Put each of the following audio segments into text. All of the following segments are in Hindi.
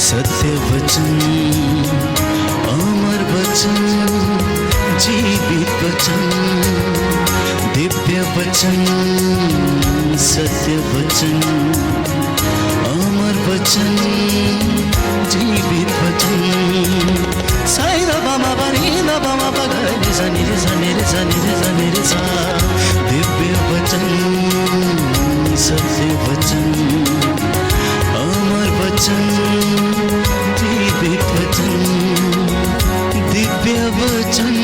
सत्य वचन, अमर वचन, जीवित वचन, दिव्य वचन, सत्य वचन, अमर वचन, जीवित वचन। साई दा बामा बनी दा बामा बगरे सा निरे सा निरे सा निरे सा निरे सा। दिव्य वचन, सत्य वचन, अमर वचन, जीवित वचन, दिव्य वचन,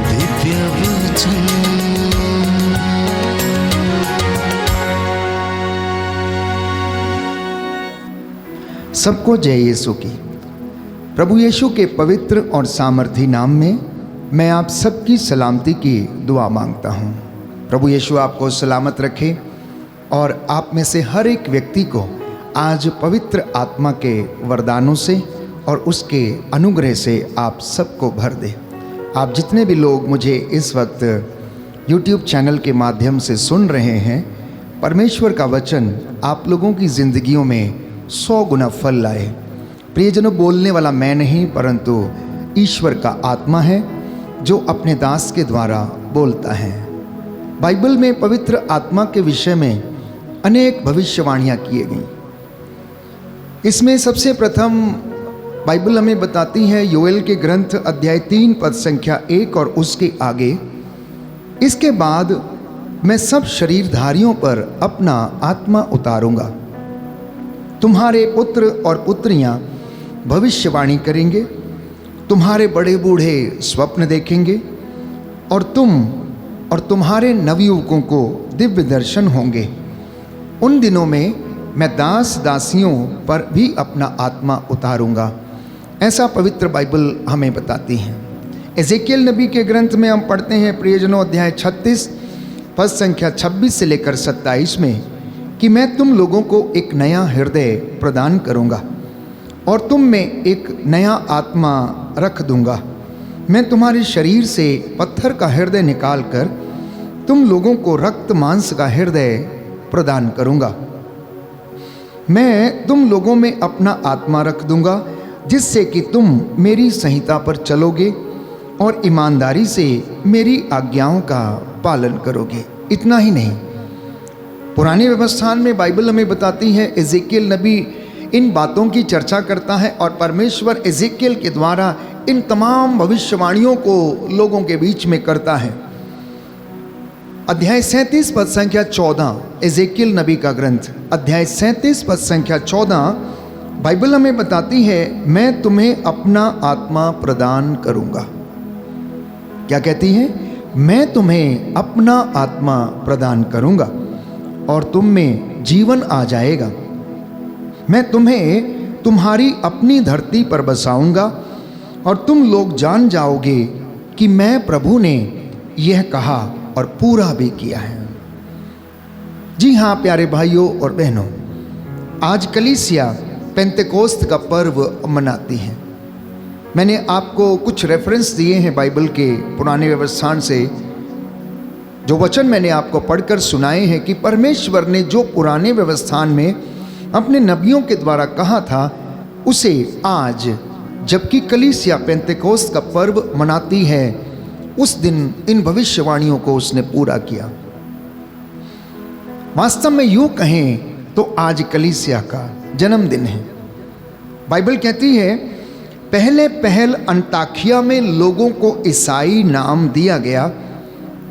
दिव्य वचन। सबको जय यीशु की। प्रभु यीशु के पवित्र और सामर्थी नाम में मैं आप सबकी सलामती की दुआ मांगता हूँ। प्रभु यीशु आपको सलामत रखे और आप में से हर एक व्यक्ति को आज पवित्र आत्मा के वरदानों से और उसके अनुग्रह से आप सबको भर दे। आप जितने भी लोग मुझे इस वक्त YouTube चैनल के माध्यम से सुन रहे हैं, परमेश्वर का वचन आप लोगों की ज़िंदगियों में 100 गुना फल लाए। प्रियजनों, बोलने वाला मैं नहीं परंतु ईश्वर का आत्मा है जो अपने दास के द्वारा बोलता है। बाइबल में पवित्र आत्मा के विषय में अनेक भविष्यवाणियाँ किए गई। इसमें सबसे प्रथम बाइबल हमें बताती है योएल के ग्रंथ अध्याय 3 पद संख्या 1 और उसके आगे, इसके बाद मैं सब शरीरधारियों पर अपना आत्मा उतारूंगा। तुम्हारे पुत्र और पुत्रियां भविष्यवाणी करेंगे, तुम्हारे बड़े बूढ़े स्वप्न देखेंगे और तुम और तुम्हारे नवयुवकों को दिव्य दर्शन होंगे। उन दिनों में मैं दास दासियों पर भी अपना आत्मा उतारूंगा। ऐसा पवित्र बाइबल हमें बताती है। एजेकियल नबी के ग्रंथ में हम पढ़ते हैं प्रियजनों अध्याय 36 पद संख्या 26 से लेकर 27 में कि मैं तुम लोगों को एक नया हृदय प्रदान करूंगा और तुम में एक नया आत्मा रख दूंगा। मैं तुम्हारे शरीर से पत्थर का हृदय निकालकर तुम लोगों को रक्त मांस का हृदय प्रदान करूंगा। मैं तुम लोगों में अपना आत्मा रख दूंगा जिससे कि तुम मेरी संहिता पर चलोगे और ईमानदारी से मेरी आज्ञाओं का पालन करोगे। इतना ही नहीं, पुरानी व्यवस्था में बाइबल हमें बताती है, एजेकियल नबी इन बातों की चर्चा करता है और परमेश्वर एजेकियल के द्वारा इन तमाम भविष्यवाणियों को लोगों के बीच में करता है। अध्याय 37 पद संख्या 14, एजेकियल नबी का ग्रंथ अध्याय 37 पद संख्या 14 बाइबल हमें बताती है, मैं तुम्हें अपना आत्मा प्रदान करूंगा। क्या कहती है? मैं तुम्हें अपना आत्मा प्रदान करूंगा और तुम में जीवन आ जाएगा। मैं तुम्हें तुम्हारी अपनी धरती पर बसाऊंगा और तुम लोग जान जाओगे कि मैं प्रभु ने यह कहा और पूरा भी किया है। जी हाँ प्यारे भाइयों और बहनों, आज कलीसिया पेंतेकोस्त का पर्व मनाती है। मैंने आपको कुछ रेफरेंस दिए हैं बाइबल के पुराने व्यवस्था से, जो वचन मैंने आपको पढ़कर सुनाए हैं कि परमेश्वर ने जो पुराने व्यवस्थान में अपने नबियों के द्वारा कहा था, उसे आज जबकि कलीसिया पेंतेकोस्त का पर्व मनाती है, उस दिन इन भविष्यवाणियों को उसने पूरा किया। वास्तव में यूं कहें तो आज कलीसिया का जन्मदिन है। बाइबल कहती है, पहले पहल अंताकिया में लोगों को ईसाई नाम दिया गया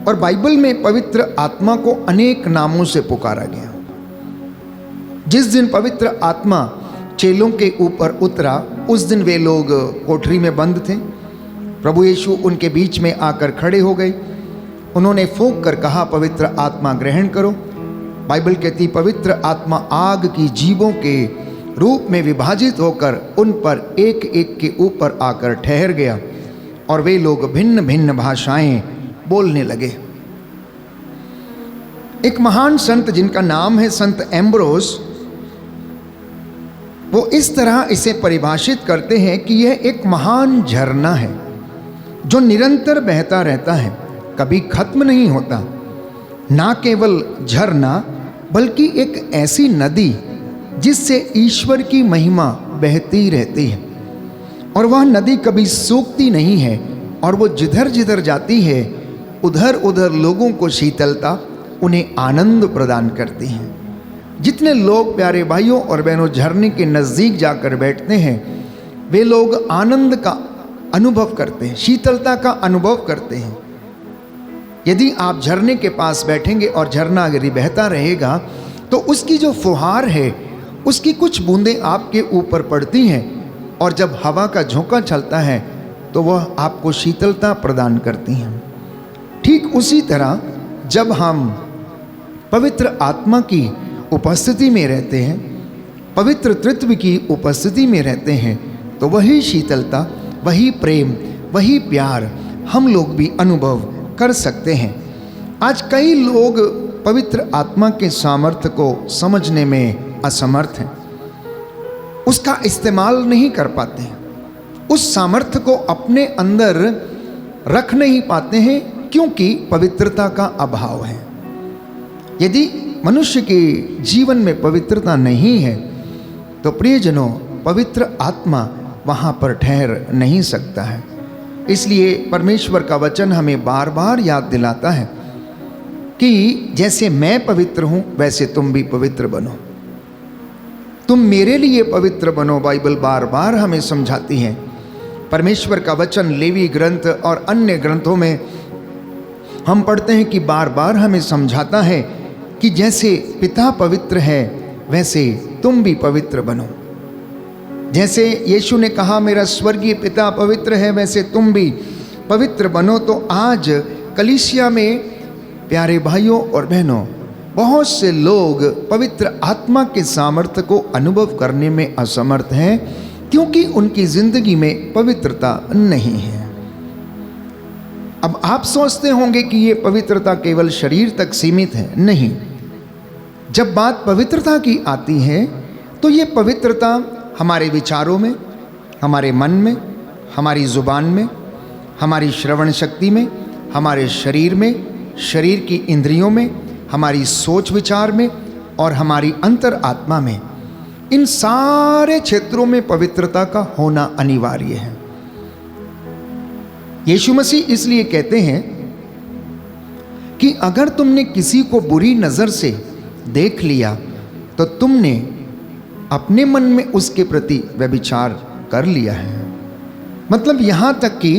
और बाइबल में पवित्र आत्मा को अनेक नामों से पुकारा गया। जिस दिन पवित्र आत्मा चेलों के ऊपर उतरा, उस दिन वे लोग कोठरी में बंद थे। प्रभु यीशु उनके बीच में आकर खड़े हो गए। उन्होंने फूंक कर कहा, पवित्र आत्मा ग्रहण करो। बाइबल कहती, पवित्र आत्मा आग की जीवों के रूप में विभाजित होकर उन पर एक एक के ऊपर आकर ठहर गया और वे लोग भिन्न भिन्न भाषाएं बोलने लगे। एक महान संत जिनका नाम है संत एम्ब्रोस, वो इस तरह इसे परिभाषित करते हैं कि यह एक महान झरना है जो निरंतर बहता रहता है, कभी खत्म नहीं होता। ना केवल झरना बल्कि एक ऐसी नदी जिससे ईश्वर की महिमा बहती रहती है, और वह नदी कभी सूखती नहीं है, और वो जिधर जिधर जाती है उधर उधर लोगों को शीतलता, उन्हें आनंद प्रदान करती है। जितने लोग प्यारे भाइयों और बहनों झरने के नज़दीक जाकर बैठते हैं, वे लोग आनंद का अनुभव करते हैं, शीतलता का अनुभव करते हैं। यदि आप झरने के पास बैठेंगे और झरना यदि बहता रहेगा तो उसकी जो फुहार है उसकी कुछ बूंदें आपके ऊपर पड़ती हैं, और जब हवा का झोंका चलता है तो वह आपको शीतलता प्रदान करती हैं। ठीक उसी तरह जब हम पवित्र आत्मा की उपस्थिति में रहते हैं, पवित्र तृत्व की उपस्थिति में रहते हैं, तो वही शीतलता, वही प्रेम, वही प्यार हम लोग भी अनुभव कर सकते हैं। आज कई लोग पवित्र आत्मा के सामर्थ्य को समझने में असमर्थ हैं, उसका इस्तेमाल नहीं कर पाते हैं, उस सामर्थ्य को अपने अंदर रख नहीं पाते हैं, क्योंकि पवित्रता का अभाव है। यदि मनुष्य के जीवन में पवित्रता नहीं है तो प्रियजनों, पवित्र आत्मा वहाँ पर ठहर नहीं सकता है। इसलिए परमेश्वर का वचन हमें बार बार याद दिलाता है कि जैसे मैं पवित्र हूँ वैसे तुम भी पवित्र बनो, तुम मेरे लिए पवित्र बनो। बाइबल बार बार हमें समझाती है। परमेश्वर का वचन लेवी ग्रंथ और अन्य ग्रंथों में हम पढ़ते हैं कि बार बार हमें समझाता है कि जैसे पिता पवित्र है वैसे तुम भी पवित्र बनो। जैसे यीशु ने कहा मेरा स्वर्गीय पिता पवित्र है, वैसे तुम भी पवित्र बनो। तो आज कलीसिया में प्यारे भाइयों और बहनों, बहुत से लोग पवित्र आत्मा के सामर्थ्य को अनुभव करने में असमर्थ हैं, क्योंकि उनकी जिंदगी में पवित्रता नहीं है। अब आप सोचते होंगे कि ये पवित्रता केवल शरीर तक सीमित है। नहीं, जब बात पवित्रता की आती है तो ये पवित्रता हमारे विचारों में, हमारे मन में, हमारी जुबान में, हमारी श्रवण शक्ति में, हमारे शरीर में, शरीर की इंद्रियों में, हमारी सोच विचार में और हमारी अंतर आत्मा में, इन सारे क्षेत्रों में पवित्रता का होना अनिवार्य है। यीशु मसीह इसलिए कहते हैं कि अगर तुमने किसी को बुरी नज़र से देख लिया तो तुमने अपने मन में उसके प्रति व्यभिचार कर लिया है। मतलब यहाँ तक कि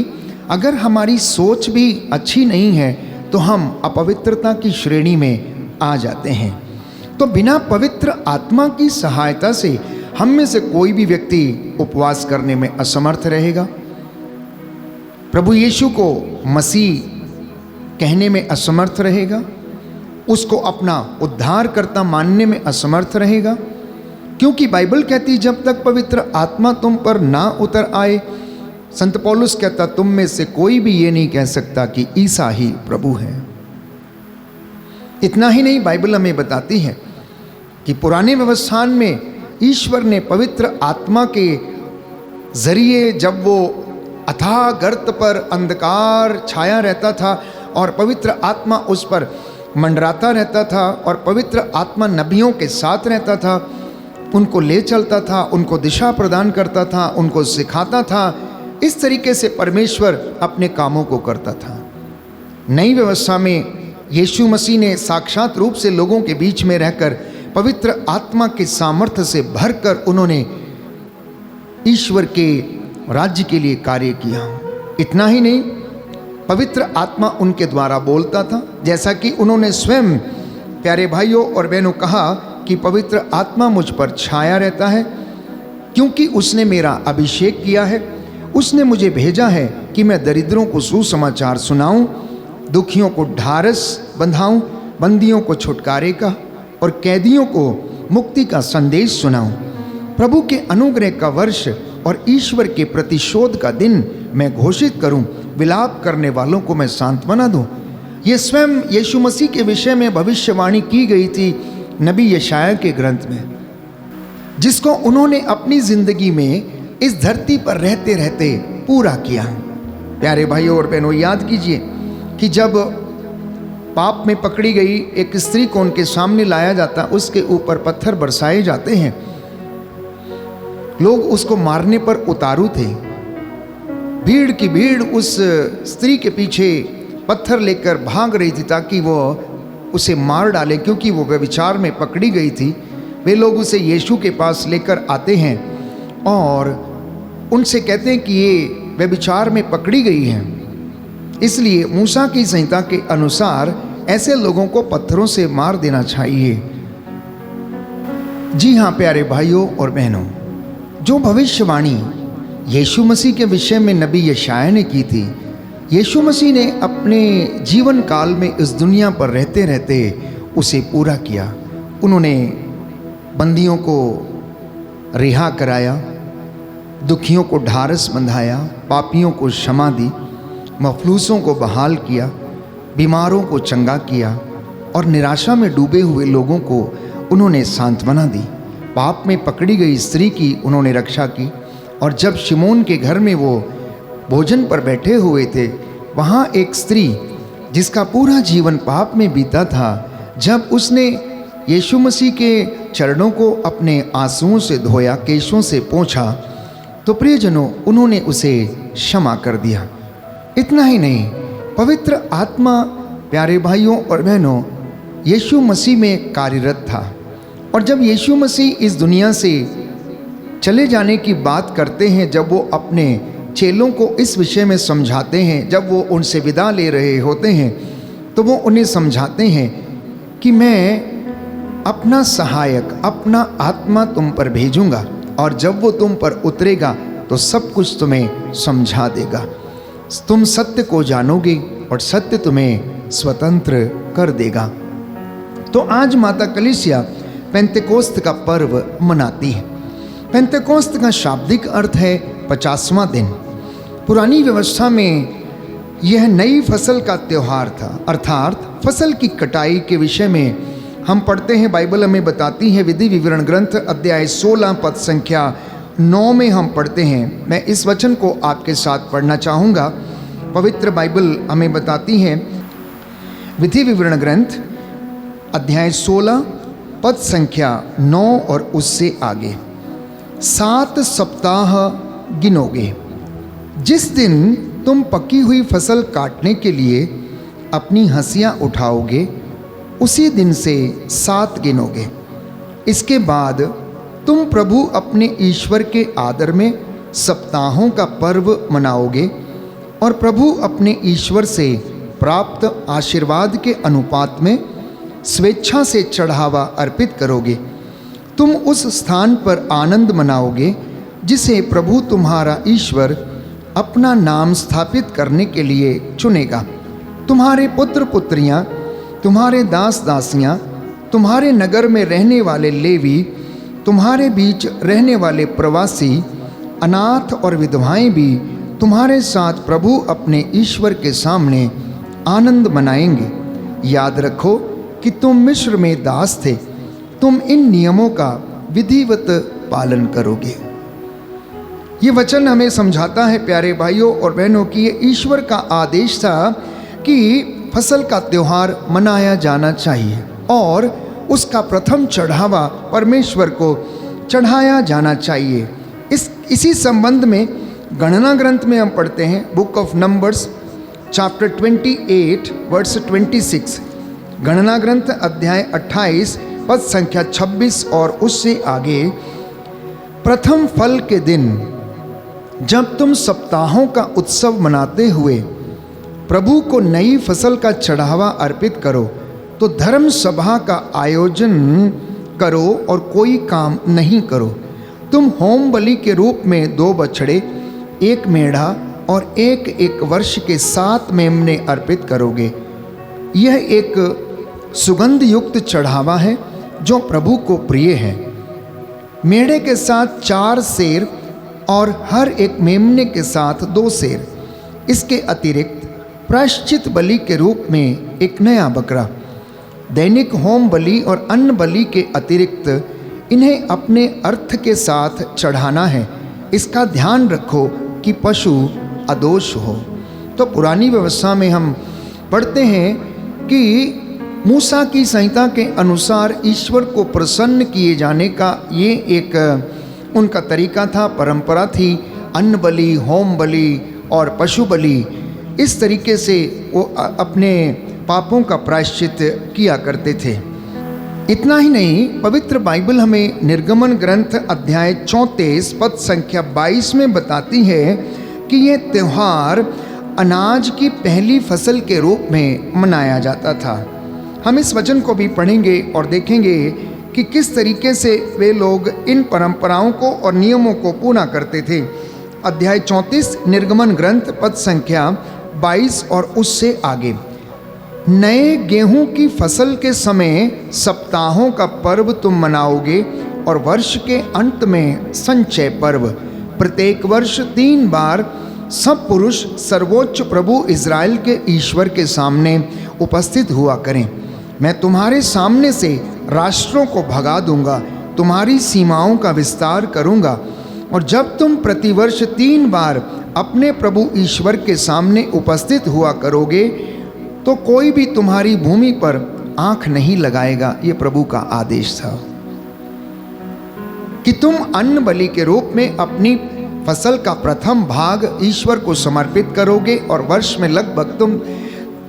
अगर हमारी सोच भी अच्छी नहीं है तो हम अपवित्रता की श्रेणी में आ जाते हैं। तो बिना पवित्र आत्मा की सहायता से हम में से कोई भी व्यक्ति उपवास करने में असमर्थ रहेगा, प्रभु यीशु को मसीह कहने में असमर्थ रहेगा, उसको अपना उद्धारकर्ता मानने में असमर्थ रहेगा। क्योंकि बाइबल कहती जब तक पवित्र आत्मा तुम पर ना उतर आए, संत पौलुस कहता तुम में से कोई भी ये नहीं कह सकता कि ईसा ही प्रभु है। इतना ही नहीं, बाइबल हमें बताती है कि पुराने व्यवस्थान में ईश्वर ने पवित्र आत्मा के जरिए, जब वो अथाह गर्त पर अंधकार छाया रहता था और पवित्र आत्मा उस पर मंडराता रहता था और पवित्र आत्मा नबियों के साथ रहता था, उनको ले चलता था, उनको दिशा प्रदान करता था, उनको सिखाता था। इस तरीके से परमेश्वर अपने कामों को करता था। नई व्यवस्था में यीशु मसीह ने साक्षात रूप से लोगों के बीच में रहकर पवित्र आत्मा के सामर्थ्य से भरकर उन्होंने ईश्वर के राज्य के लिए कार्य किया। इतना ही नहीं, पवित्र आत्मा उनके द्वारा बोलता था, जैसा कि उन्होंने स्वयं प्यारे भाइयों और बहनों कहा कि पवित्र आत्मा मुझ पर छाया रहता है क्योंकि उसने मेरा अभिषेक किया है। उसने मुझे भेजा है कि मैं दरिद्रों को सुसमाचार सुनाऊं, दुखियों को ढारस बंधाऊं, बंदियों को छुटकारे का और कैदियों को मुक्ति का संदेश सुनाऊं। प्रभु के अनुग्रह का वर्ष और ईश्वर के प्रतिशोध का दिन मैं घोषित करूं, विलाप करने वालों को मैं सांत्वना दूं। ये स्वयं यीशु मसीह के विषय में भविष्यवाणी की गई थी नबी यशाया के ग्रंथ में, जिसको उन्होंने अपनी जिंदगी में इस धरती पर रहते रहते पूरा किया। प्यारे भाइयों और बहनों, याद कीजिए कि जब पाप में पकड़ी गई एक स्त्री को उनके सामने लाया जाता, उसके ऊपर पत्थर बरसाए जाते हैं। लोग उसको मारने पर उतारू थे। भीड़ की भीड़ उस स्त्री के पीछे पत्थर लेकर भाग रही थी ताकि वो उसे मार डाले, क्योंकि वो व्यभिचार में पकड़ी गई थी। वे लोग उसे यीशु के पास लेकर आते हैं और उनसे कहते हैं कि ये व्यभिचार में पकड़ी गई है, इसलिए मूसा की संहिता के अनुसार ऐसे लोगों को पत्थरों से मार देना चाहिए। जी हाँ प्यारे भाइयों और बहनों, जो भविष्यवाणी यीशु मसीह के विषय में नबी यशायाह ने की थी, यीशु मसीह ने अपने जीवन काल में इस दुनिया पर रहते रहते उसे पूरा किया। उन्होंने बंदियों को रिहा कराया, दुखियों को ढारस बंधाया, पापियों को क्षमा दी, मफलूसों को बहाल किया, बीमारों को चंगा किया और निराशा में डूबे हुए लोगों को उन्होंने सांत्वना दी। पाप में पकड़ी गई स्त्री की उन्होंने रक्षा की। और जब शिमोन के घर में वो भोजन पर बैठे हुए थे, वहाँ एक स्त्री जिसका पूरा जीवन पाप में बीता था, जब उसने यीशु मसीह के चरणों को अपने आंसुओं से धोया, केशों से पोंछा, तो प्रियजनों उन्होंने उसे क्षमा कर दिया। इतना ही नहीं, पवित्र आत्मा प्यारे भाइयों और बहनों यीशु मसीह में कार्यरत था। और जब यीशु मसीह इस दुनिया से चले जाने की बात करते हैं, जब वो अपने चेलों को इस विषय में समझाते हैं, जब वो उनसे विदा ले रहे होते हैं, तो वो उन्हें समझाते हैं कि मैं अपना सहायक, अपना आत्मा तुम पर भेजूंगा और जब वो तुम पर उतरेगा तो सब कुछ तुम्हें समझा देगा। तुम सत्य को जानोगे और सत्य तुम्हें स्वतंत्र कर देगा। तो आज माता कलीसिया पेंतेकोस्त का पर्व मनाती है। पेंतेकोस्त का शाब्दिक अर्थ है 50वां दिन। पुरानी व्यवस्था में यह नई फसल का त्यौहार था, अर्थात फसल की कटाई के विषय में हम पढ़ते हैं। बाइबल हमें बताती है, विधि विवरण ग्रंथ अध्याय 16 पद संख्या 9 में हम पढ़ते हैं। मैं इस वचन को आपके साथ पढ़ना चाहूँगा। पवित्र बाइबल हमें बताती है, विधि विवरण ग्रंथ अध्याय 16 पद संख्या 9 और उससे आगे, 7 सप्ताह गिनोगे। जिस दिन तुम पकी हुई फसल काटने के लिए अपनी हंसियां उठाओगे, उसी दिन से 7 गिनोगे। इसके बाद तुम प्रभु अपने ईश्वर के आदर में सप्ताहों का पर्व मनाओगे और प्रभु अपने ईश्वर से प्राप्त आशीर्वाद के अनुपात में स्वेच्छा से चढ़ावा अर्पित करोगे। तुम उस स्थान पर आनंद मनाओगे जिसे प्रभु तुम्हारा ईश्वर अपना नाम स्थापित करने के लिए चुनेगा। तुम्हारे पुत्र पुत्रियां, तुम्हारे दास दासियां, तुम्हारे नगर में रहने वाले लेवी, तुम्हारे बीच रहने वाले प्रवासी, अनाथ और विधवाएं भी तुम्हारे साथ प्रभु अपने ईश्वर के सामने आनंद मनाएंगे। याद रखो कि तुम मिस्र में दास थे। तुम इन नियमों का विधिवत पालन करोगे। ये वचन हमें समझाता है प्यारे भाइयों और बहनों कि ये ईश्वर का आदेश था कि फसल का त्यौहार मनाया जाना चाहिए और उसका प्रथम चढ़ावा परमेश्वर को चढ़ाया जाना चाहिए। इसी संबंध में गणना ग्रंथ में हम पढ़ते हैं, book of numbers chapter 28 verse 26, गणना ग्रंथ अध्याय 28 पद संख्या 26 और उससे आगे, प्रथम फल के दिन जब तुम सप्ताहों का उत्सव मनाते हुए प्रभु को नई फसल का चढ़ावा अर्पित करो, तो धर्म सभा का आयोजन करो और कोई काम नहीं करो। तुम होम बलि के रूप में 2 बछड़े, 1 मेढ़ा और 1 वर्ष के 7 मेमने अर्पित करोगे। यह एक सुगंध युक्त चढ़ावा है जो प्रभु को प्रिय है। मेढ़े के साथ 4 सेर और हर एक मेमने के साथ 2 सेर। इसके अतिरिक्त प्रायश्चित बलि के रूप में 1 नया बकरा। दैनिक होम बलि और अन्न बलि के अतिरिक्त इन्हें अपने अर्थ के साथ चढ़ाना है। इसका ध्यान रखो कि पशु अदोष हो। तो पुरानी व्यवस्था में हम पढ़ते हैं कि मूसा की संहिता के अनुसार ईश्वर को प्रसन्न किए जाने का ये एक उनका तरीका था, परंपरा थी। अन्न बलि, होम बलि और पशु बलि, इस तरीके से वो अपने पापों का प्रायश्चित किया करते थे। इतना ही नहीं, पवित्र बाइबल हमें निर्गमन ग्रंथ अध्याय 34 पद संख्या 22 में बताती है कि ये त्यौहार अनाज की पहली फसल के रूप में मनाया जाता था। हम इस वचन को भी पढ़ेंगे और देखेंगे कि किस तरीके से वे लोग इन परंपराओं को और नियमों को पूरा करते थे। अध्याय 34 निर्गमन ग्रंथ पद संख्या 22 और उससे आगे। नए गेहूं की फसल के समय सप्ताहों का पर्व तुम मनाओगे और वर्ष के अंत में संचय पर्व। प्रत्येक वर्ष 3 बार सब पुरुष सर्वोच्च प्रभु इज़राइल के ईश्वर के सामने उपस्थित हुआ करें। मैं तुम्हारे सामने से राष्ट्रों को भगा दूंगा, तुम्हारी सीमाओं का विस्तार करूंगा। और जब तुम प्रतिवर्ष 3 बार अपने प्रभु ईश्वर के सामने उपस्थित हुआ करोगे तो कोई भी तुम्हारी भूमि पर आंख नहीं लगाएगा। ये प्रभु का आदेश था कि तुम अन्न बलि के रूप में अपनी फसल का प्रथम भाग ईश्वर को समर्पित करोगे और वर्ष में लगभग तुम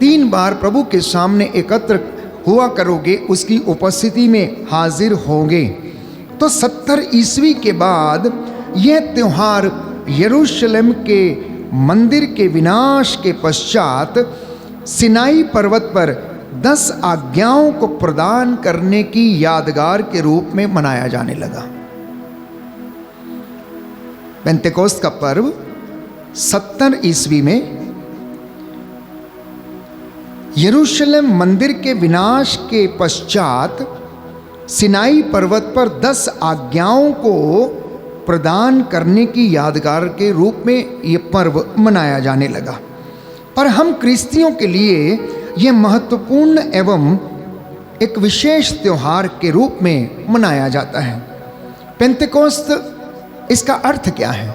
3 बार प्रभु के सामने एकत्र हुआ करोगे, उसकी उपस्थिति में हाजिर होंगे। तो 70 ईस्वी के बाद यह त्यौहार यरूशलेम के मंदिर के विनाश के पश्चात सिनाई पर्वत पर 10 आज्ञाओं को प्रदान करने की यादगार के रूप में मनाया जाने लगा। पेंतेकोस्त का पर्व 70 ईस्वी में यरूशलेम मंदिर के विनाश के पश्चात सिनाई पर्वत पर 10 आज्ञाओं को प्रदान करने की यादगार के रूप में यह पर्व मनाया जाने लगा। पर हम क्रिस्तियों के लिए यह महत्वपूर्ण एवं एक विशेष त्यौहार के रूप में मनाया जाता है। पेंतेकोस्त, इसका अर्थ क्या है?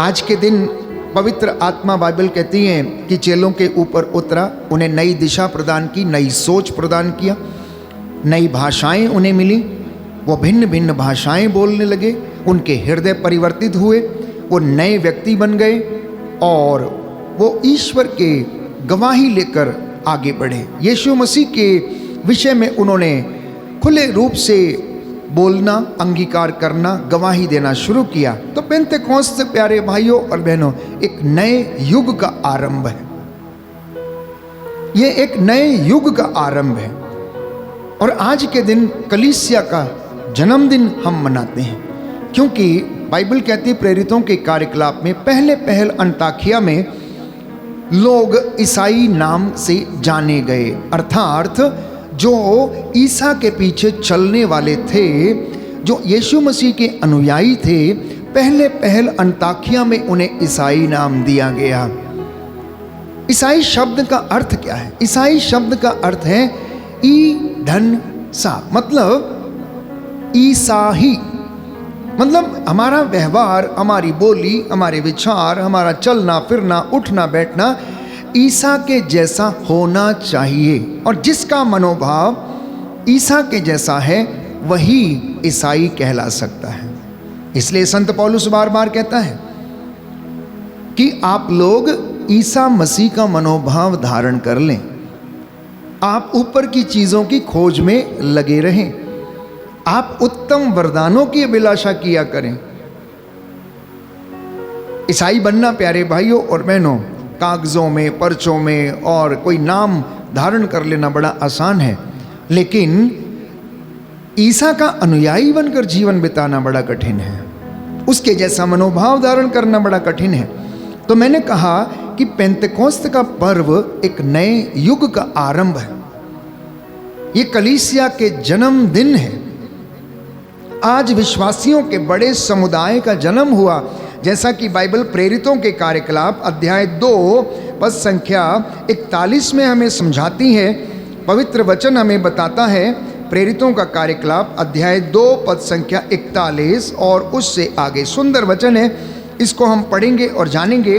आज के दिन पवित्र आत्मा बाइबल कहती है कि चेलों के ऊपर उतरा, उन्हें नई दिशा प्रदान की, नई सोच प्रदान किया, नई भाषाएं उन्हें मिली, वो भिन्न भिन्न भाषाएं बोलने लगे, उनके हृदय परिवर्तित हुए, वो नए व्यक्ति बन गए और वो ईश्वर के गवाही लेकर आगे बढ़े। यीशु मसीह के विषय में उन्होंने खुले रूप से बोलना, अंगीकार करना, गवाही देना शुरू किया। तो पेंतेकोस्त, प्यारे भाइयों और बहनों, एक नए युग का आरंभ है। ये एक नए युग का आरंभ है और आज के दिन कलीसिया का जन्मदिन हम मनाते हैं, क्योंकि बाइबल कहती है प्रेरितों के कार्यकलाप में पहल अंताकिया में लोग ईसाई नाम से जाने गए, अर्थात जो ईसा के पीछे चलने वाले थे, जो यीशु मसीह के अनुयायी थे, पहल अंताकिया में उन्हें ईसाई नाम दिया गया। ईसाई शब्द का अर्थ क्या है? ईसाई शब्द का अर्थ है ईधन सा, मतलब ईसाही, मतलब हमारा व्यवहार, हमारी बोली, हमारे विचार, हमारा चलना फिरना, उठना बैठना ईसा के जैसा होना चाहिए। और जिसका मनोभाव ईसा के जैसा है वही ईसाई कहला सकता है। इसलिए संत पौलुस बार बार कहता है कि आप लोग ईसा मसीह का मनोभाव धारण कर लें, आप ऊपर की चीज़ों की खोज में लगे रहें, आप उत्तम वरदानों की अभिलाषा किया करें। ईसाई बनना, प्यारे भाइयों और बहनों, कागज़ों में, पर्चों में और कोई नाम धारण कर लेना बड़ा आसान है, लेकिन ईसा का अनुयायी बनकर जीवन बिताना बड़ा कठिन है, उसके जैसा मनोभाव धारण करना बड़ा कठिन है। तो मैंने कहा कि पेंतेकोस्त का पर्व एक नए युग का आरंभ है, ये कलीसिया के जन्मदिन है। आज विश्वासियों के बड़े समुदाय का जन्म हुआ, जैसा कि बाइबल प्रेरितों के कार्यकलाप अध्याय 2 पद संख्या 41 में हमें समझाती है। पवित्र वचन हमें बताता है, प्रेरितों का कार्यकलाप अध्याय 2 पद संख्या 41 और उससे आगे। सुंदर वचन है, इसको हम पढ़ेंगे और जानेंगे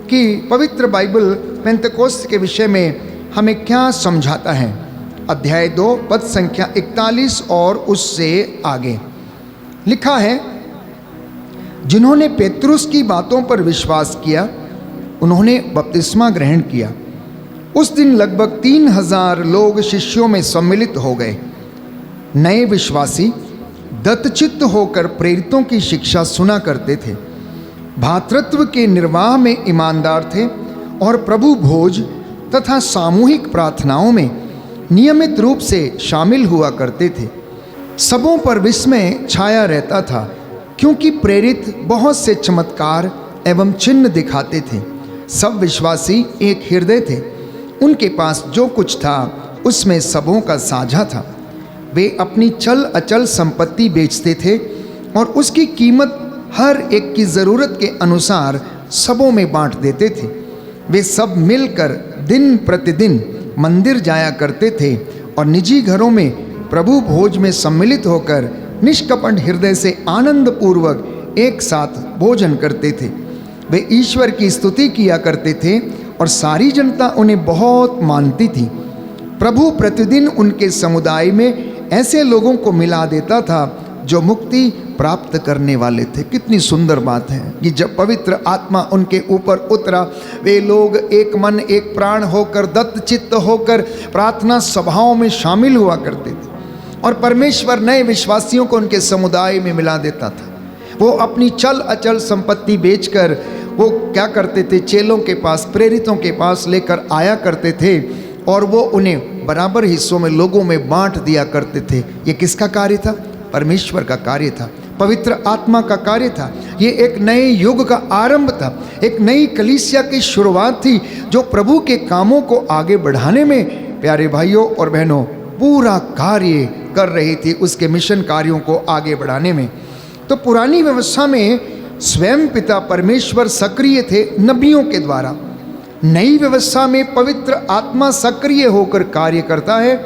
कि पवित्र बाइबल पेंतेकोस्त के विषय में हमें क्या समझाता है। अध्याय 2 पद संख्या 41 और उससे आगे लिखा है, जिन्होंने पेत्रुस की बातों पर विश्वास किया उन्होंने बपतिस्मा ग्रहण किया। उस दिन लगभग 3000 लोग शिष्यों में सम्मिलित हो गए। नए विश्वासी दत्तचित्त होकर प्रेरितों की शिक्षा सुना करते थे, भातृत्व के निर्वाह में ईमानदार थे और प्रभु भोज तथा सामूहिक प्रार्थनाओं में नियमित रूप से शामिल हुआ करते थे। सबों पर विस्मय छाया रहता था, क्योंकि प्रेरित बहुत से चमत्कार एवं चिन्ह दिखाते थे। सब विश्वासी एक हृदय थे, उनके पास जो कुछ था उसमें सबों का साझा था। वे अपनी चल अचल संपत्ति बेचते थे और उसकी कीमत हर एक की ज़रूरत के अनुसार सबों में बांट देते थे। वे सब मिलकर दिन प्रतिदिन मंदिर जाया करते थे और निजी घरों में प्रभु भोज में सम्मिलित होकर निष्कपट हृदय से आनंद पूर्वक एक साथ भोजन करते थे। वे ईश्वर की स्तुति किया करते थे और सारी जनता उन्हें बहुत मानती थी। प्रभु प्रतिदिन उनके समुदाय में ऐसे लोगों को मिला देता था जो मुक्ति प्राप्त करने वाले थे। कितनी सुंदर बात है कि जब पवित्र आत्मा उनके ऊपर उतरा, वे लोग एक मन एक प्राण होकर दत्तचित्त होकर प्रार्थना सभाओं में शामिल हुआ करते थे और परमेश्वर नए विश्वासियों को उनके समुदाय में मिला देता था। वो अपनी चल अचल संपत्ति बेचकर वो क्या करते थे, चेलों के पास, प्रेरितों के पास लेकर आया करते थे और वो उन्हें बराबर हिस्सों में लोगों में बांट दिया करते थे। ये किसका कार्य था? परमेश्वर का कार्य था, पवित्र आत्मा का कार्य था। ये एक नए युग का आरंभ था, एक नई कलीसिया की शुरुआत थी जो प्रभु के कामों को आगे बढ़ाने में, प्यारे भाइयों और बहनों, पूरा कार्य कर रही थी, उसके मिशन कार्यों को आगे बढ़ाने में। तो पुरानी व्यवस्था में स्वयं पिता परमेश्वर सक्रिय थे नबियों के द्वारा। नई व्यवस्था में पवित्र आत्मा सक्रिय होकर कार्य करता है।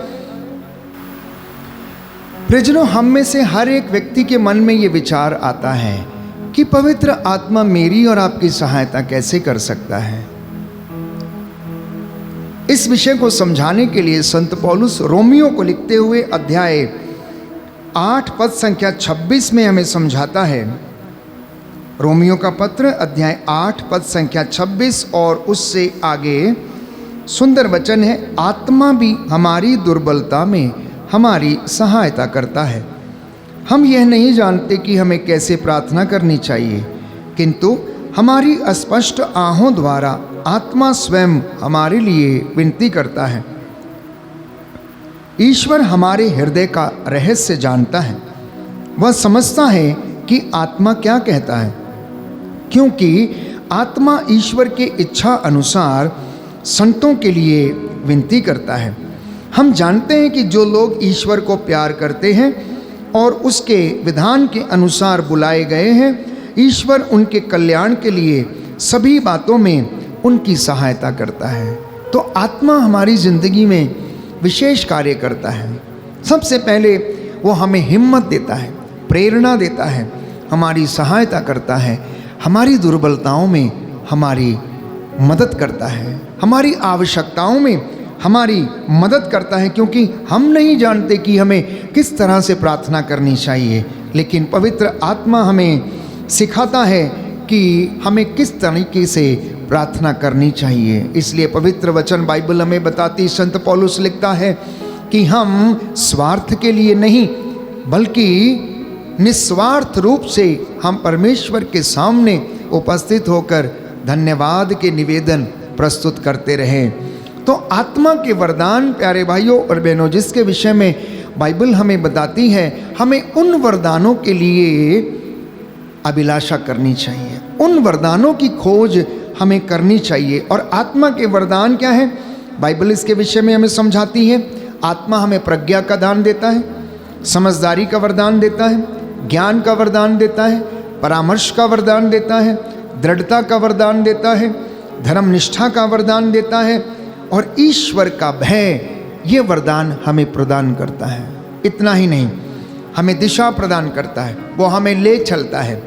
प्रियजनों, हम में से हर एक व्यक्ति के मन में ये विचार आता है कि पवित्र आत्मा मेरी और आपकी सहायता कैसे कर सकता है। इस विषय को समझाने के लिए संत पौलुस रोमियो को लिखते हुए अध्याय 8 पद संख्या 26 में हमें समझाता है। रोमियो का पत्र अध्याय 8 पद संख्या 26 और उससे आगे सुंदर वचन है, आत्मा भी हमारी दुर्बलता में हमारी सहायता करता है। हम यह नहीं जानते कि हमें कैसे प्रार्थना करनी चाहिए, किंतु हमारी अस्पष्ट आहों द्वारा आत्मा स्वयं हमारे लिए विनती करता है। ईश्वर हमारे हृदय का रहस्य जानता है, वह समझता है कि आत्मा क्या कहता है, क्योंकि आत्मा ईश्वर के इच्छा अनुसार संतों के लिए विनती करता है। हम जानते हैं कि जो लोग ईश्वर को प्यार करते हैं और उसके विधान के अनुसार बुलाए गए हैं, ईश्वर उनके कल्याण के लिए सभी बातों में उनकी सहायता करता है। तो आत्मा हमारी ज़िंदगी में विशेष कार्य करता है। सबसे पहले वो हमें हिम्मत देता है, प्रेरणा देता है, हमारी सहायता करता है, हमारी दुर्बलताओं में हमारी मदद करता है, हमारी आवश्यकताओं में हमारी मदद करता है, क्योंकि हम नहीं जानते कि हमें किस तरह से प्रार्थना करनी चाहिए, लेकिन पवित्र आत्मा हमें सिखाता है कि हमें किस तरीके से प्रार्थना करनी चाहिए। इसलिए पवित्र वचन बाइबल हमें बताती, संत पौलुस लिखता है कि हम स्वार्थ के लिए नहीं बल्कि निस्वार्थ रूप से हम परमेश्वर के सामने उपस्थित होकर धन्यवाद के निवेदन प्रस्तुत करते रहें। तो आत्मा के वरदान, प्यारे भाइयों और बहनों, जिसके विषय में बाइबल हमें बताती है, हमें उन वरदानों के लिए अभिलाषा करनी चाहिए, उन वरदानों की खोज हमें करनी चाहिए। और आत्मा के वरदान क्या है? बाइबल इसके विषय में हमें समझाती है। आत्मा हमें प्रज्ञा का दान देता है, समझदारी का वरदान देता है, ज्ञान का वरदान देता है, परामर्श का वरदान देता है, दृढ़ता का वरदान देता है, धर्मनिष्ठा का वरदान देता है और ईश्वर का भय, ये वरदान हमें प्रदान करता है। इतना ही नहीं, हमें दिशा प्रदान करता है, वो हमें ले चलता है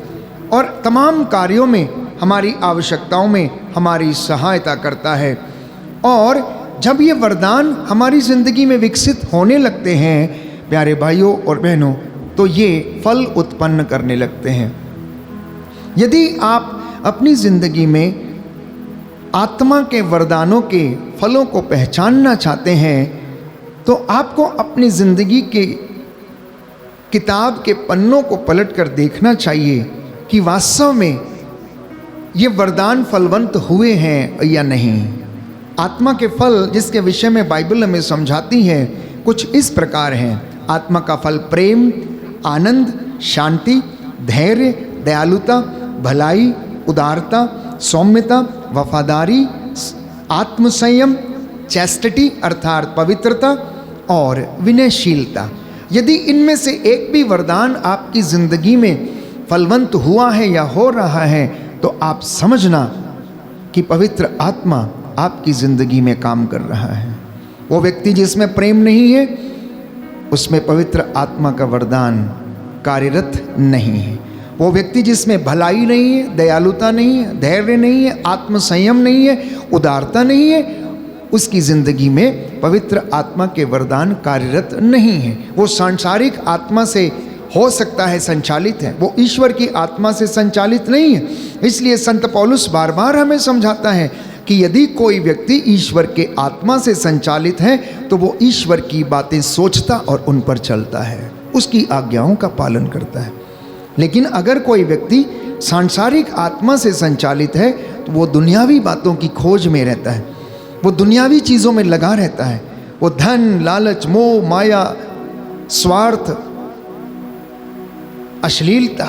और तमाम कार्यों में, हमारी आवश्यकताओं में हमारी सहायता करता है। और जब ये वरदान हमारी ज़िंदगी में विकसित होने लगते हैं प्यारे भाइयों और बहनों, तो ये फल उत्पन्न करने लगते हैं। यदि आप अपनी ज़िंदगी में आत्मा के वरदानों के फलों को पहचानना चाहते हैं तो आपको अपनी ज़िंदगी के किताब के पन्नों को पलट कर देखना चाहिए कि वास्तव में ये वरदान फलवंत हुए हैं या नहीं। आत्मा के फल जिसके विषय में बाइबल हमें समझाती है कुछ इस प्रकार हैं। आत्मा का फल प्रेम, आनंद, शांति, धैर्य, दयालुता, भलाई, उदारता, सौम्यता, वफादारी, आत्मसंयम, चैस्टिटी अर्थात पवित्रता और विनयशीलता। यदि इनमें से एक भी वरदान आपकी ज़िंदगी में फलवंत हुआ है या हो रहा है तो आप समझना कि पवित्र आत्मा आपकी ज़िंदगी में काम कर रहा है। वो व्यक्ति जिसमें प्रेम नहीं है उसमें पवित्र आत्मा का वरदान कार्यरत नहीं है। वो व्यक्ति जिसमें भलाई नहीं है, दयालुता नहीं है, धैर्य नहीं है, आत्मसंयम नहीं है, उदारता नहीं है, उसकी ज़िंदगी में पवित्र आत्मा के वरदान कार्यरत नहीं है। वो सांसारिक आत्मा से हो सकता है संचालित है, वो ईश्वर की आत्मा से संचालित नहीं है। इसलिए संत पौलुस बार बार हमें समझाता है कि यदि कोई व्यक्ति ईश्वर के आत्मा से संचालित है तो वो ईश्वर की बातें सोचता और उन पर चलता है, उसकी आज्ञाओं का पालन करता है। लेकिन अगर कोई व्यक्ति सांसारिक आत्मा से संचालित है तो वो दुनियावी बातों की खोज में रहता है, वो दुनियावी चीज़ों में लगा रहता है, वो धन, लालच, मोह, माया, स्वार्थ, अश्लीलता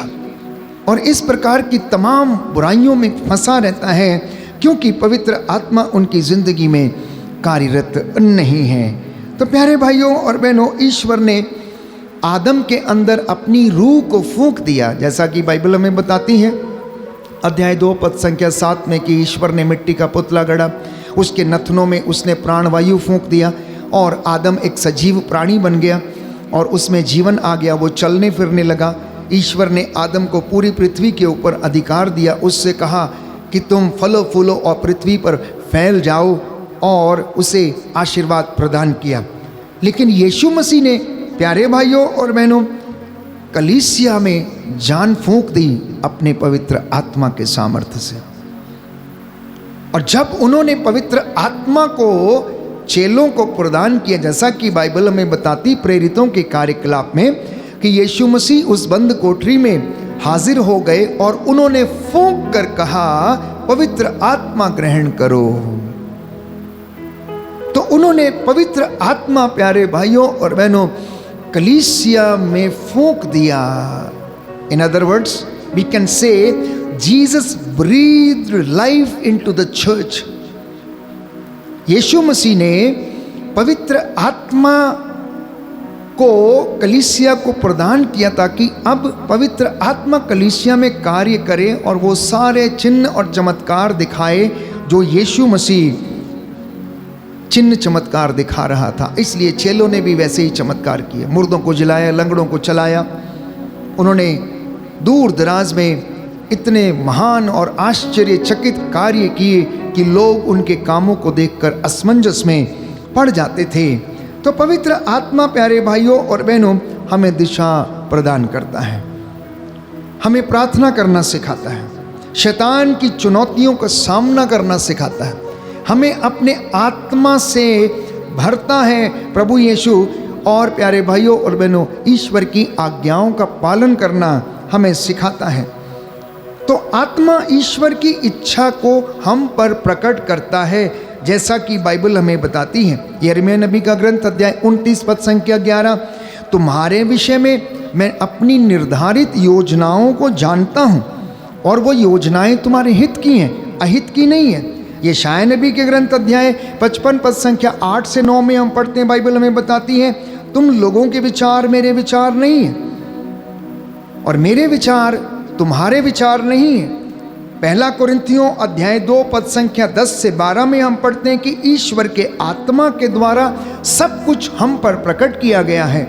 और इस प्रकार की तमाम बुराइयों में फंसा रहता है, क्योंकि पवित्र आत्मा उनकी ज़िंदगी में कार्यरत नहीं है। तो प्यारे भाइयों और बहनों, ईश्वर ने आदम के अंदर अपनी रूह को फूंक दिया, जैसा कि बाइबल हमें बताती है अध्याय 2 पद संख्या 7 में कि ईश्वर ने मिट्टी का पुतला गढ़ा, उसके नथनों में उसने प्राणवायु फूंक दिया और आदम एक सजीव प्राणी बन गया और उसमें जीवन आ गया, वो चलने फिरने लगा। ईश्वर ने आदम को पूरी पृथ्वी के ऊपर अधिकार दिया, उससे कहा कि तुम फलो फूलो और पृथ्वी पर फैल जाओ और उसे आशीर्वाद प्रदान किया। लेकिन यीशु मसीह ने प्यारे भाइयों और बहनों कलीसिया में जान फूंक दी अपने पवित्र आत्मा के सामर्थ्य से। और जब उन्होंने पवित्र आत्मा को चेलों को प्रदान किया, जैसा कि बाइबल हमें बताती प्रेरितों के कार्यकलाप में कि यीशु मसीह उस बंद कोठरी में हाजिर हो गए और उन्होंने फूंक कर कहा पवित्र आत्मा ग्रहण करो। तो उन्होंने पवित्र आत्मा प्यारे भाइयों और बहनों कलीसिया में फूंक दिया। In other words we can say Jesus breathed life into the church. यीशु मसीह ने पवित्र आत्मा को कलीसिया को प्रदान किया ताकि अब पवित्र आत्मा कलीसिया में कार्य करे और वो सारे चिन्ह और चमत्कार दिखाए जो यीशु मसीह चिन्ह चमत्कार दिखा रहा था। इसलिए चेलों ने भी वैसे ही चमत्कार किए, मुर्दों को जिलाया, लंगड़ों को चलाया। उन्होंने दूर दराज में इतने महान और आश्चर्यचकित कार्य किए कि लोग उनके कामों को देखकर असमंजस में पड़ जाते थे। तो पवित्र आत्मा प्यारे भाइयों और बहनों हमें दिशा प्रदान करता है, हमें प्रार्थना करना सिखाता है, शैतान की चुनौतियों का सामना करना सिखाता है, हमें अपने आत्मा से भरता है प्रभु यीशु। और प्यारे भाइयों और बहनों ईश्वर की आज्ञाओं का पालन करना हमें सिखाता है। तो आत्मा ईश्वर की इच्छा को हम पर प्रकट करता है, जैसा कि बाइबल हमें बताती है। यिर्मयाह नबी का ग्रंथ अध्याय 29 पद संख्या 11, तुम्हारे विषय में मैं अपनी निर्धारित योजनाओं को जानता हूँ और वो योजनाएं तुम्हारे हित की हैं, अहित की नहीं है। ये शाय नबी के ग्रंथ अध्याय 55 पद संख्या 8 से 9 में हम पढ़ते हैं, बाइबल हमें बताती है तुम लोगों के विचार मेरे विचार नहीं हैं और मेरे विचार तुम्हारे विचार नहीं हैं। पहला कुरिन्थियों अध्याय 2 पद संख्या 10 से 12 में हम पढ़ते हैं कि ईश्वर के आत्मा के द्वारा सब कुछ हम पर प्रकट किया गया है।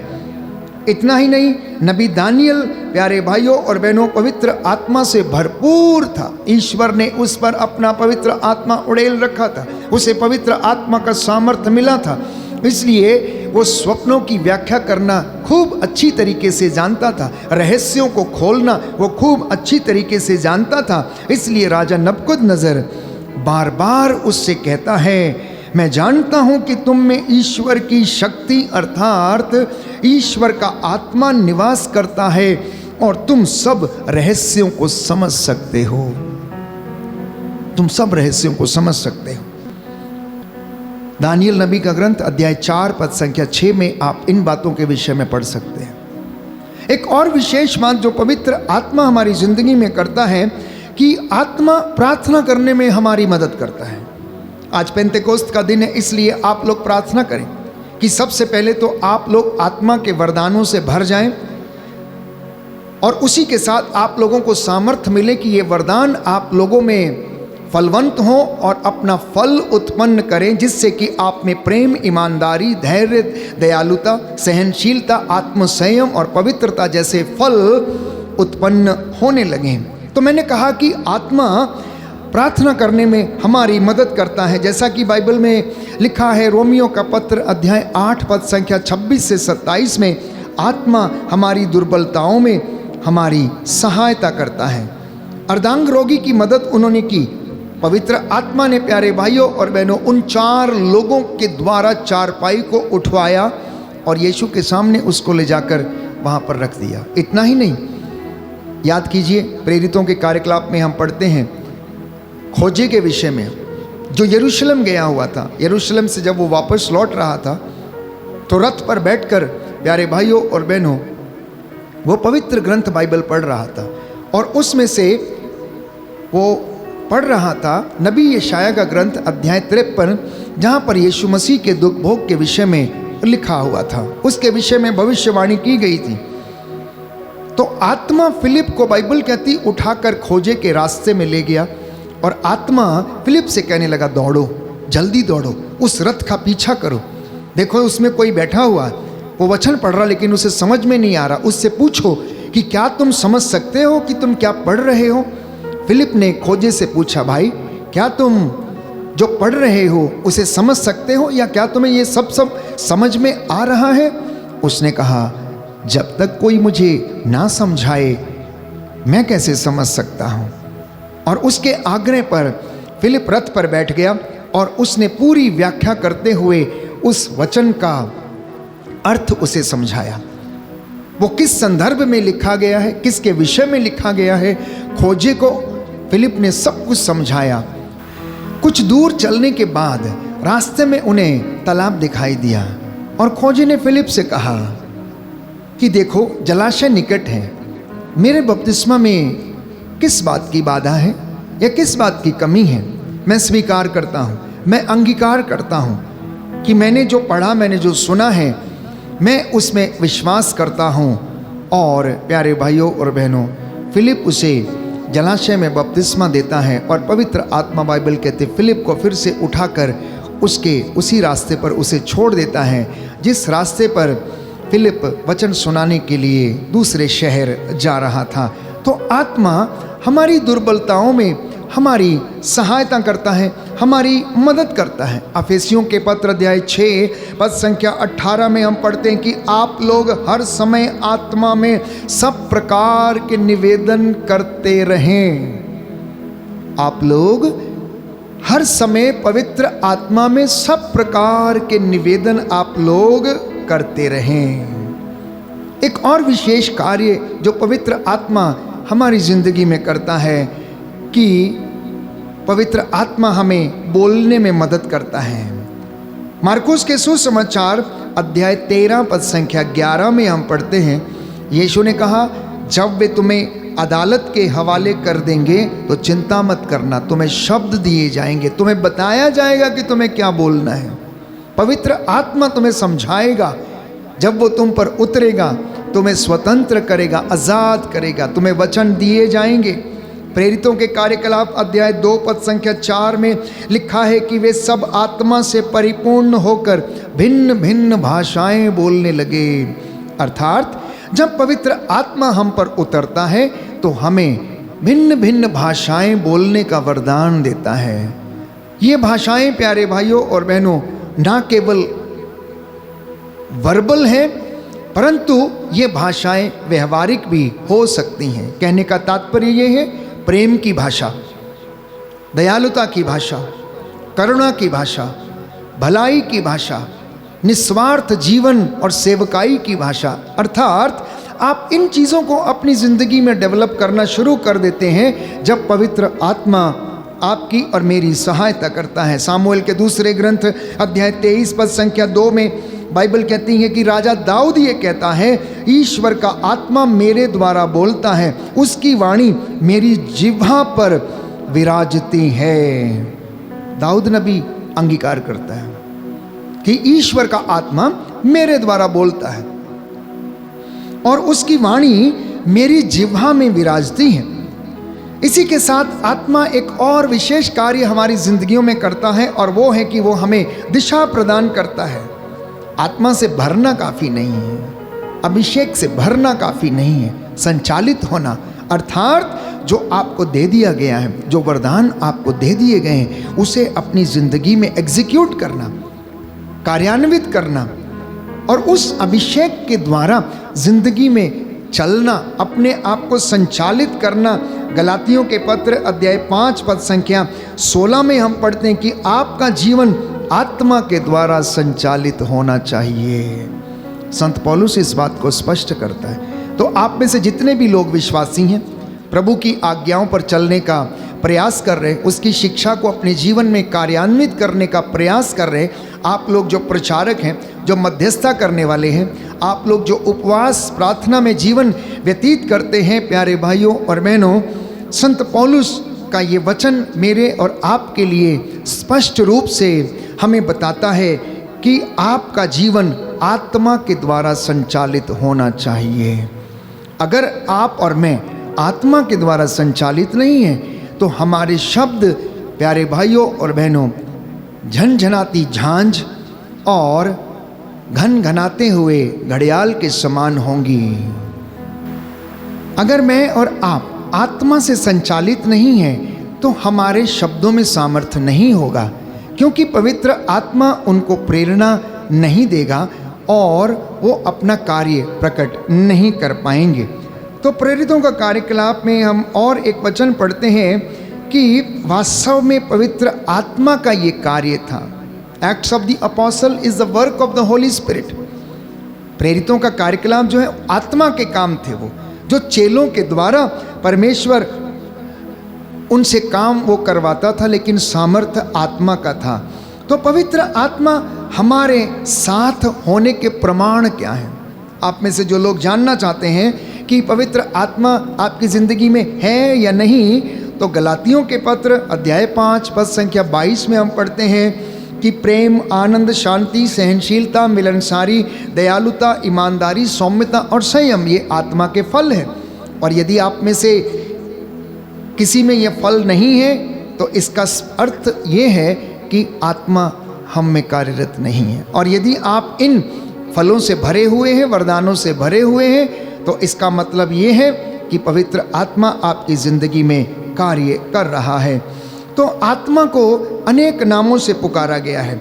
इतना ही नहीं, नबी दानियल प्यारे भाइयों और बहनों पवित्र आत्मा से भरपूर था। ईश्वर ने उस पर अपना पवित्र आत्मा उड़ेल रखा था, उसे पवित्र आत्मा का सामर्थ्य मिला था। इसलिए वो स्वप्नों की व्याख्या करना खूब अच्छी तरीके से जानता था, रहस्यों को खोलना वो खूब अच्छी तरीके से जानता था। इसलिए राजा नबूकदनेस्सर बार बार उससे कहता है, मैं जानता हूं कि तुम में ईश्वर की शक्ति अर्थात ईश्वर का आत्मा निवास करता है और तुम सब रहस्यों को समझ सकते हो, तुम सब रहस्यों को समझ सकते हो। दानियल नबी का ग्रंथ अध्याय 4 पद संख्या 6 में आप इन बातों के विषय में पढ़ सकते हैं। एक और विशेष बात जो पवित्र आत्मा हमारी जिंदगी में करता है कि आत्मा प्रार्थना करने में हमारी मदद करता है। आज पेंतेकोस्त का दिन है, इसलिए आप लोग प्रार्थना करें कि सबसे पहले तो आप लोग आत्मा के वरदानों से भर जाएं और उसी के साथ आप लोगों को सामर्थ्य मिले कि ये वरदान आप लोगों में फलवंत हों और अपना फल उत्पन्न करें, जिससे कि आप में प्रेम, ईमानदारी, धैर्य, दयालुता, सहनशीलता, आत्मसंयम और पवित्रता जैसे फल उत्पन्न होने लगें। तो मैंने कहा कि आत्मा प्रार्थना करने में हमारी मदद करता है, जैसा कि बाइबल में लिखा है रोमियो का पत्र अध्याय 8 पद संख्या 26 से 27 में, आत्मा हमारी दुर्बलताओं में हमारी सहायता करता है। अर्धांग रोगी की मदद उन्होंने की। पवित्र आत्मा ने प्यारे भाइयों और बहनों उन 4 लोगों के द्वारा चारपाई को उठवाया और यीशु के सामने उसको ले जाकर वहाँ पर रख दिया। इतना ही नहीं, याद कीजिए प्रेरितों के कार्यकलाप में हम पढ़ते हैं खोजे के विषय में, जो यरूशलेम गया हुआ था। यरूशलेम से जब वो वापस लौट रहा था तो रथ पर बैठकर प्यारे भाइयों और बहनों वो पवित्र ग्रंथ बाइबल पढ़ रहा था और उसमें से वो पढ़ रहा था नबी यशाया का ग्रंथ अध्याय 53, जहाँ पर यीशु मसीह के दुख भोग के विषय में लिखा हुआ था, उसके विषय में भविष्यवाणी की गई थी। तो आत्मा फिलिप को बाइबल कहती उठाकर खोजे के रास्ते में ले गया और आत्मा फिलिप से कहने लगा, दौड़ो, जल्दी दौड़ो, उस रथ का पीछा करो। देखो उसमें कोई बैठा हुआ, वो वचन पढ़ रहा लेकिन उसे समझ में नहीं आ रहा। उससे पूछो कि क्या तुम समझ सकते हो कि तुम क्या पढ़ रहे हो। फिलिप ने खोजे से पूछा, भाई क्या तुम जो पढ़ रहे हो उसे समझ सकते हो या क्या तुम्हें ये सब समझ में आ रहा है। उसने कहा, जब तक कोई मुझे ना समझाए मैं कैसे समझ सकता हूँ। और उसके आग्रह पर फिलिप रथ पर बैठ गया और उसने पूरी व्याख्या करते हुए उस वचन का अर्थ उसे समझाया। वो किस संदर्भ में लिखा गया है, किसके विषय में लिखा गया है, खोजे को फिलिप ने सब कुछ समझाया। कुछ दूर चलने के बाद रास्ते में उन्हें तालाब दिखाई दिया और खोजे ने फिलिप से कहा कि देखो जलाशय निकट है, मेरे बपतिस्मा में किस बात की बाधा है या किस बात की कमी है। मैं स्वीकार करता हूँ, मैं अंगीकार करता हूँ कि मैंने जो पढ़ा, मैंने जो सुना है, मैं उसमें विश्वास करता हूँ। और प्यारे भाइयों और बहनों, फिलिप उसे जलाशय में बपतिस्मा देता है और पवित्र आत्मा बाइबल कहते फिलिप को फिर से उठाकर उसके उसी रास्ते पर उसे छोड़ देता है जिस रास्ते पर फिलिप वचन सुनाने के लिए दूसरे शहर जा रहा था। तो आत्मा हमारी दुर्बलताओं में हमारी सहायता करता है, हमारी मदद करता है। अफेसियों के पत्र अध्याय 6 पद संख्या 18 में हम पढ़ते हैं कि आप लोग हर समय आत्मा में सब प्रकार के निवेदन करते रहें। आप लोग हर समय पवित्र आत्मा में सब प्रकार के निवेदन आप लोग करते रहें। एक और विशेष कार्य जो पवित्र आत्मा हमारी जिंदगी में करता है कि पवित्र आत्मा हमें बोलने में मदद करता है। मार्कुस के सुसमाचार अध्याय 13 पद संख्या 11 में हम पढ़ते हैं, यीशु ने कहा, जब वे तुम्हें अदालत के हवाले कर देंगे तो चिंता मत करना, तुम्हें शब्द दिए जाएंगे, तुम्हें बताया जाएगा कि तुम्हें क्या बोलना है। पवित्र आत्मा तुम्हें समझाएगा, जब वो तुम पर उतरेगा तुम्हें स्वतंत्र करेगा, आज़ाद करेगा, तुम्हें वचन दिए जाएंगे। प्रेरितों के कार्यकलाप अध्याय 2 पद संख्या 4 में लिखा है कि वे सब आत्मा से परिपूर्ण होकर भिन्न भिन्न भाषाएं बोलने लगे। अर्थात जब पवित्र आत्मा हम पर उतरता है तो हमें भिन्न भिन्न भाषाएं बोलने का वरदान देता है। ये भाषाएं प्यारे भाइयों और बहनों ना केवल वर्बल है परंतु ये भाषाएं व्यवहारिक भी हो सकती हैं। कहने का तात्पर्य ये है, प्रेम की भाषा, दयालुता की भाषा, करुणा की भाषा, भलाई की भाषा, निस्वार्थ जीवन और सेवकाई की भाषा। अर्थात आप इन चीज़ों को अपनी ज़िंदगी में डेवलप करना शुरू कर देते हैं जब पवित्र आत्मा आपकी और मेरी सहायता करता है। सामुएल के दूसरे ग्रंथ अध्याय 23 पद संख्या 2 में बाइबल कहती है कि राजा दाऊद ये कहता है, ईश्वर का आत्मा मेरे द्वारा बोलता है, उसकी वाणी मेरी जिह्वा पर विराजती है। दाऊद नबी अंगीकार करता है कि ईश्वर का आत्मा मेरे द्वारा बोलता है और उसकी वाणी मेरी जिह्वा में विराजती है। इसी के साथ आत्मा एक और विशेष कार्य हमारी जिंदगियों में करता है और वो है कि वो हमें दिशा प्रदान करता है। आत्मा से भरना काफ़ी नहीं है, अभिषेक से भरना काफ़ी नहीं है, संचालित होना अर्थात जो आपको दे दिया गया है, जो वरदान आपको दे दिए गए हैं, उसे अपनी ज़िंदगी में एग्जीक्यूट करना, कार्यान्वित करना और उस अभिषेक के द्वारा ज़िंदगी में चलना, अपने आप को संचालित करना। गलातियों के पत्र अध्याय 5 पद संख्या 16 में हम पढ़ते हैं कि आपका जीवन आत्मा के द्वारा संचालित होना चाहिए। संत पौलुस इस बात को स्पष्ट करता है। तो आप में से जितने भी लोग विश्वासी हैं, प्रभु की आज्ञाओं पर चलने का प्रयास कर रहे, उसकी शिक्षा को अपने जीवन में कार्यान्वित करने का प्रयास कर रहे, आप लोग जो प्रचारक हैं, जो मध्यस्थता करने वाले हैं, आप लोग जो उपवास प्रार्थना में जीवन व्यतीत करते हैं, प्यारे भाइयों और बहनों, संत पौलुस का ये वचन मेरे और आपके लिए स्पष्ट रूप से हमें बताता है कि आपका जीवन आत्मा के द्वारा संचालित होना चाहिए। अगर आप और मैं आत्मा के द्वारा संचालित नहीं हैं तो हमारे शब्द प्यारे भाइयों और बहनों झनझनाती झांझ और घनघनाते हुए घड़ियाल के समान होंगी। अगर मैं और आप आत्मा से संचालित नहीं हैं तो हमारे शब्दों में सामर्थ्य नहीं होगा, क्योंकि पवित्र आत्मा उनको प्रेरणा नहीं देगा और वो अपना कार्य प्रकट नहीं कर पाएंगे। तो प्रेरितों का कार्यकलाप में हम और एक वचन पढ़ते हैं कि वास्तव में पवित्र आत्मा का ये कार्य था। Acts of the apostle is the work of the Holi spirit. प्रेरितों का कार्यकलाप जो है आत्मा के काम थे, वो जो चेलों के द्वारा परमेश्वर उनसे काम वो करवाता था, लेकिन सामर्थ्य आत्मा का था। तो पवित्र आत्मा हमारे साथ होने के प्रमाण क्या हैं? आप में से जो लोग जानना चाहते हैं कि पवित्र आत्मा आपकी ज़िंदगी में है या नहीं, तो गलातियों के पत्र अध्याय 5 पद संख्या 22 में हम पढ़ते हैं कि प्रेम, आनंद, शांति, सहनशीलता, मिलनसारी, दयालुता, ईमानदारी, सौम्यता और संयम ये आत्मा के फल हैं। और यदि आप में से किसी में ये फल नहीं है तो इसका अर्थ ये है कि आत्मा हम में कार्यरत नहीं है। और यदि आप इन फलों से भरे हुए हैं, वरदानों से भरे हुए हैं, तो इसका मतलब ये है कि पवित्र आत्मा आपकी ज़िंदगी में कार्य कर रहा है। तो आत्मा को अनेक नामों से पुकारा गया है।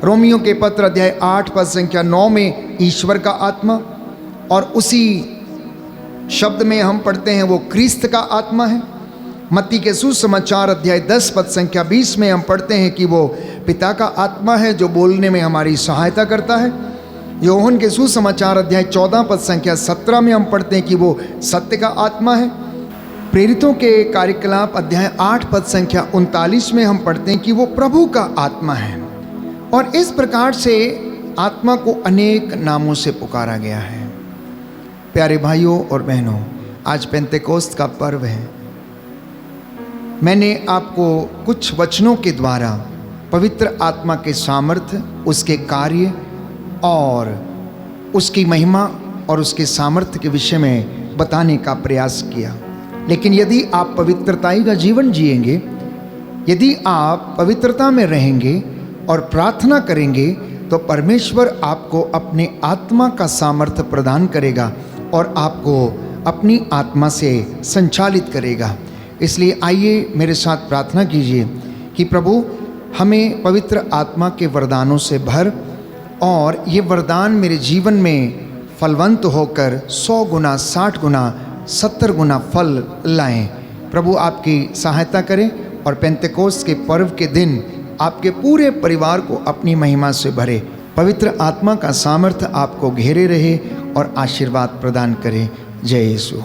रोमियो के पत्र अध्याय 8 पद संख्या 9 में ईश्वर का आत्मा, और उसी शब्द में हम पढ़ते हैं वो क्रिस्त का आत्मा है। मत्ती के सुसमाचार अध्याय 10 पद संख्या 20 में हम पढ़ते हैं कि वो पिता का आत्मा है जो बोलने में हमारी सहायता करता है। योहन के सुसमाचार अध्याय 14 पद संख्या 17 में हम पढ़ते हैं कि वो सत्य का आत्मा है। प्रेरितों के कार्यकलाप अध्याय 8 पद संख्या 39 में हम पढ़ते हैं कि वो प्रभु का आत्मा है। और इस प्रकार से आत्मा को अनेक नामों से पुकारा गया है। प्यारे भाइयों और बहनों, आज पेंतेकोस्त का पर्व है। मैंने आपको कुछ वचनों के द्वारा पवित्र आत्मा के सामर्थ्य, उसके कार्य और उसकी महिमा और उसके सामर्थ्य के विषय में बताने का प्रयास किया। लेकिन यदि आप पवित्रताई का जीवन जिएंगे, यदि आप पवित्रता में रहेंगे और प्रार्थना करेंगे, तो परमेश्वर आपको अपने आत्मा का सामर्थ्य प्रदान करेगा और आपको अपनी आत्मा से संचालित करेगा। इसलिए आइए मेरे साथ प्रार्थना कीजिए कि प्रभु हमें पवित्र आत्मा के वरदानों से भर और ये वरदान मेरे जीवन में फलवंत होकर 100 गुना, 60 गुना, 70 गुना फल लाएं। प्रभु आपकी सहायता करें और पेंतेकोस्त के पर्व के दिन आपके पूरे परिवार को अपनी महिमा से भरे। पवित्र आत्मा का सामर्थ्य आपको घेरे रहे और आशीर्वाद प्रदान करे। जय यीशु।